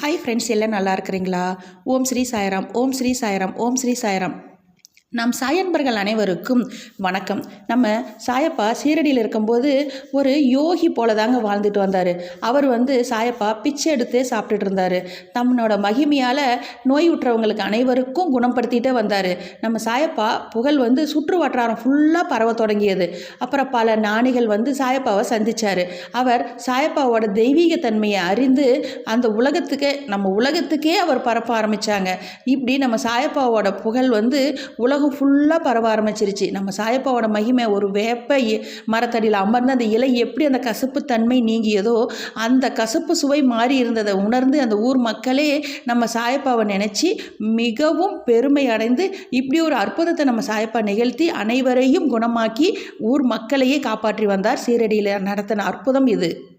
Hi friends, எல்லாம் நல்லா இருக்கிறீங்களா? ஓம் ஸ்ரீ சாய்ராம், ஓம் ஸ்ரீ சாய்ராம், ஓம் ஸ்ரீ சாய்ராம். நம் சாயன்பர்கள் அனைவருக்கும் வணக்கம். நம்ம சாயப்பா சீரடியில் இருக்கும்போது ஒரு யோகி போல தாங்க வாழ்ந்துட்டு வந்தார். அவர் சாயப்பா பிச்சை எடுத்து சாப்பிட்டுட்டு இருந்தார். தன்னோட மகிமையால் நோய் உற்றவங்களுக்கு அனைவருக்கும் குணப்படுத்திட்டே வந்தார். நம்ம சாயப்பா புகழ் சுற்று வட்டாரம் ஃபுல்லாக பரவ தொடங்கியது. அப்புறம் பல ஞானிகள் சாயப்பாவை சந்தித்தார். அவர் சாயப்பாவோட தெய்வீகத்தன்மையை அறிந்து அந்த நம்ம உலகத்துக்கே அவர் பரப்ப ஆரம்பித்தாங்க. இப்படி நம்ம சாயப்பாவோட புகழ் உலகம் ஃபுல்லாக பரவ ஆரம்பிச்சிருச்சு. நம்ம சாயப்பாவோட மகிமை ஒரு வேப்ப மரத்தடியில் அமர்ந்து அந்த இலை எப்படி அந்த கசப்பு தன்மை நீங்கியதோ அந்த கசப்பு சுவை மாறி இருந்ததை உணர்ந்து அந்த ஊர் மக்களே நம்ம சாயப்பாவை நினச்சி மிகவும் பெருமை அடைந்து இப்படி ஒரு அற்புதத்தை நம்ம சாயப்பா நிகழ்த்தி அனைவரையும் குணமாக்கி ஊர் மக்களையே காப்பாற்றி வந்தார். சீரடியில் நடத்தின அற்புதம் இது.